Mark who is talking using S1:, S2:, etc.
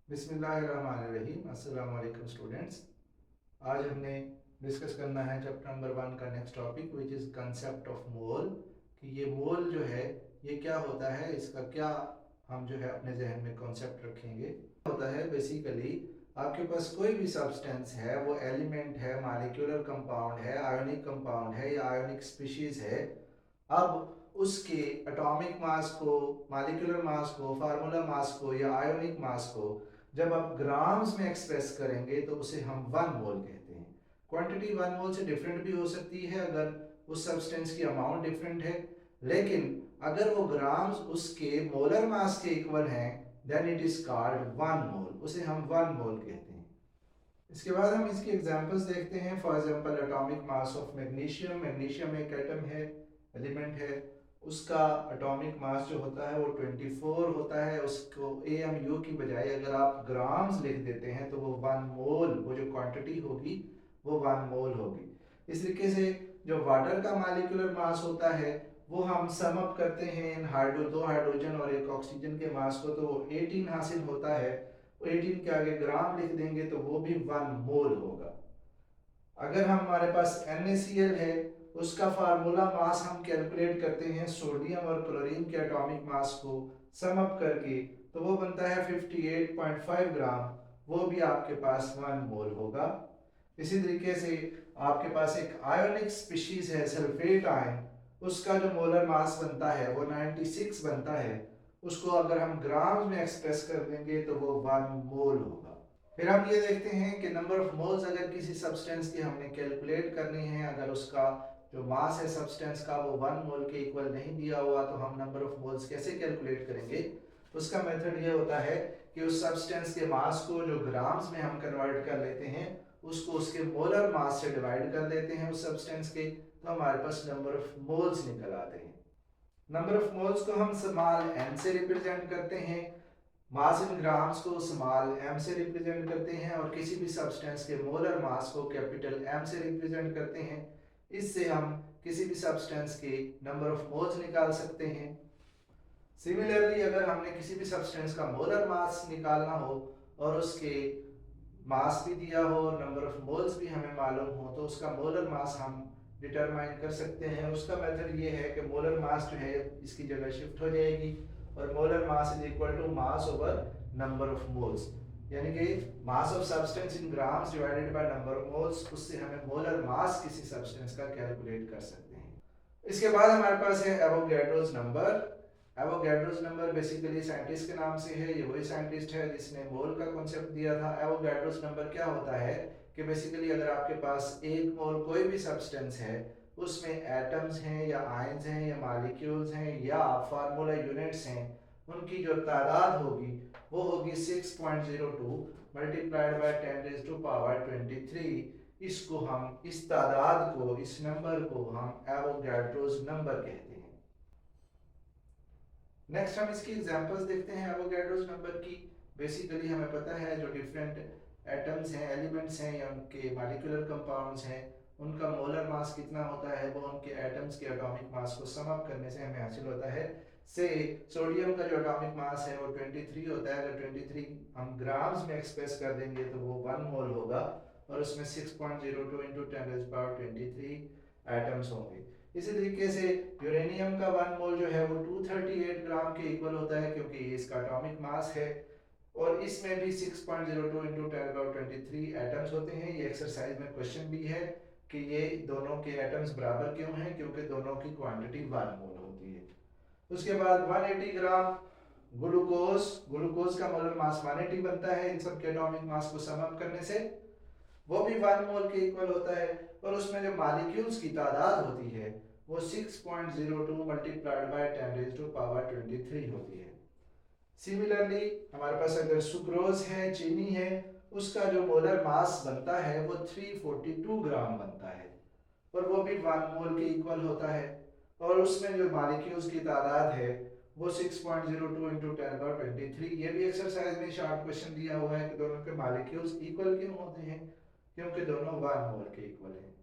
S1: बिस्मिल्लाहिर्रहमानिर्रहीम। अस्सलाम वालेकुम स्टूडेंट्स। आज हमने डिस्कस करना है चैप्टर नंबर 1 का next topic which is concept of mole. कि ये मोल जो है ये क्या होता है, इसका क्या हम जो है अपने जहन में कॉन्सेप्ट रखेंगे। होता है बेसिकली आपके पास कोई भी सब्सटेंस है, वो एलिमेंट है, मालिक्यूलर कंपाउंड है, आयोनिक कंपाउंड है या आयोनिक स्पीशीज है। अब उसके एटॉमिक मास को, मालिक्यूलर मास को, फार्मूला मास को या आयोनिक मास को जब आप ग्राम्स में एक्सप्रेस करेंगे तो उसे हम 1 मोल कहते हैं। क्वांटिटी 1 मोल से डिफरेंट भी हो सकती है अगर उस सब्सटेंस की अमाउंट डिफरेंट है, लेकिन अगर वो ग्राम्स उसके मोलर मास के इक्वल हैं देन इट इज कॉल्ड 1 मोल, उसे हम 1 मोल कहते हैं। इसके बाद हम इसकी एग्जांपल्स देखते हैं। For example atomic mass of magnesium. Magnesium एक एटम है, एलिमेंट है, उसका एटॉमिक मास जो होता है वो 24 होता है। उसको AMU की बजाय अगर आप ग्राम्स लिख देते हैं तो वो 1 मोल, वो जो क्वांटिटी होगी वो 1 मोल होगी। इस तरीके से जो वाटर का मालिकुलर मास होता है वो हम सम अप करते हैं इन दो हाइड्रोजन और एक ऑक्सीजन के मास को, तो वो 18 हासिल होता है। 18 के आगे ग्राम लिख देंगे तो वो भी 1 मोल होगा। अगर हमारे पास NaCl है, उसका फार्मूला मास हम कैलकुलेट करते हैं सोडियम और क्लोरीन के एटॉमिक मास को सम अप करके, तो वो बनता है 58.5 ग्राम। वो भी आपके पास 1 मोल होगा। इसी तरीके से आपके पास एक आयोनिक स्पीशीज है सल्फेट आयन, उसका जो मोलर मास बनता है वो 96 बनता है। उसको अगर हम ग्राम में एक्सप्रेस कर देंगे तो वो 1 मोल होगा। फिर हम ये देखते हैं कि नंबर ऑफ मोल्स अगर किसी सब्सटेंस की हमने कैलकुलेट करनी है, अगर उसका जो मास है सब्सटेंस का वो 1 मोल के इक्वल नहीं दिया हुआ, तो हम नंबर ऑफ मोल्स कैसे कैलकुलेट करेंगे। उसका मेथड ये होता है कि उस सब्सटेंस के मास को जो ग्राम्स में हम कन्वर्ट कर लेते हैं, उसको उसके मोलर मास से डिवाइड कर देते हैं उस सब्सटेंस के, तो हमारे पास नंबर ऑफ मोल्स निकल आते हैं। नंबर ऑफ मोल्स को हम स्मॉल n से रिप्रेजेंट करते हैं, मास इन ग्राम्स को स्मॉल m से रिप्रेजेंट करते हैं, और किसी भी सब्सटेंस के मोलर मास को कैपिटल M से रिप्रेजेंट करते हैं। इससे हम किसी भी सब्सटेंस के नंबर ऑफ मोल्स निकाल सकते हैं। सिमिलरली अगर हमने किसी भी सब्सटेंस का मोलर मास निकालना हो और उसके मास भी दिया हो और नंबर ऑफ मोल्स भी हमें मालूम हो, तो उसका मोलर मास हम डिटरमाइन कर सकते हैं। उसका मेथड ये है कि मोलर मास जो है इसकी जगह शिफ्ट हो जाएगी और molar mass is equal to mass over number of moles, यानी कि mass of substance in grams divided by number of moles. उससे हमें मोलर मास किसी सब्सटेंस का कैलकुलेट कर सकते हैं। इसके बाद हमारे पास है Avogadro's number. Avogadro's number basically scientist के नाम से है, ये वही साइंटिस्ट है जिसने मोल का कॉन्सेप्ट दिया था। एवोगैड्रोस नंबर क्या होता है कि बेसिकली अगर आपके पास 1 मोल कोई भी सब्सटेंस है, उसमें एटम्स हैं या आयंस हैं या मॉलिक्यूल्स हैं या फार्मूला यूनिट्स हैं, उनकी जो तादाद होगी वो होगी 6.02 मल्टीप्लाइड बाय 10⁻23। इसको हम, इस तादाद को, इस नंबर को हम एवोगैड्रोस नंबर कहते हैं। नेक्स्ट हम इसकी एग्जांपल्स देखते हैं एवोगैड्रोस नंबर की। बेसिकली हमें पता है जो डिफरेंट एटम्स हैं, एलिमेंट्स हैं या उनके मॉलिक्यूलर कंपाउंड्स हैं, उनका मोलर मास कितना होता है वो उनके एटम्स के एटॉमिक मास को सम अप करने से हमें हासिल होता है। से सोडियम का जो एटॉमिक मास है वो 23 होता है। अगर 23 हम ग्राम्स में एक्सप्रेस कर देंगे तो वो 1 मोल होगा और उसमें 6.02 इंटू 10⁻23 एटम्स होंगे। इसी तरीके से यूरेनियम का 1 मोल जो है वो 238 ग्राम के इक्वल होता है, क्योंकि ये इसका एटॉमिक मास है और इसमें भी 6.02 इंटू 10⁻23 एटम्स होते हैं। ये एक्सरसाइज में क्वेश्चन भी है कि ये दोनों के एटम्स बराबर क्यों हैं, क्योंकि दोनों की क्वांटिटी 1 मोल होती है। उसके बाद 180 ग्राम ग्लूकोज। ग्लूकोज का मोलर मास 180 बनता है इन सब के एटॉमिक मास को सम अप करने से, वो भी 1 मोल के इक्वल होता है। और उसमें जो मॉलिक्यूल्स की तादाद होती है वो 6.02 मल्टीप्लाइड बाय 10⁻23 होती है। सिमिलरली हमारे पास अगर सुक्रोज है, चीनी है, उसका जो मोलर मास बनता है वो 342 ग्राम बनता है और वो भी 1 मोल के इक्वल होता है। और उसमें जो मॉलिक्यूल्स की तादाद है वो 6.02 इंटू 10⁻23। ये भी एक्सरसाइज में शॉर्ट क्वेश्चन दिया हुआ है कि दोनों के मॉलिक्यूल्स इक्वल क्यों होते हैं, क्योंकि दोनों 1 मोल के इक्वल हैं।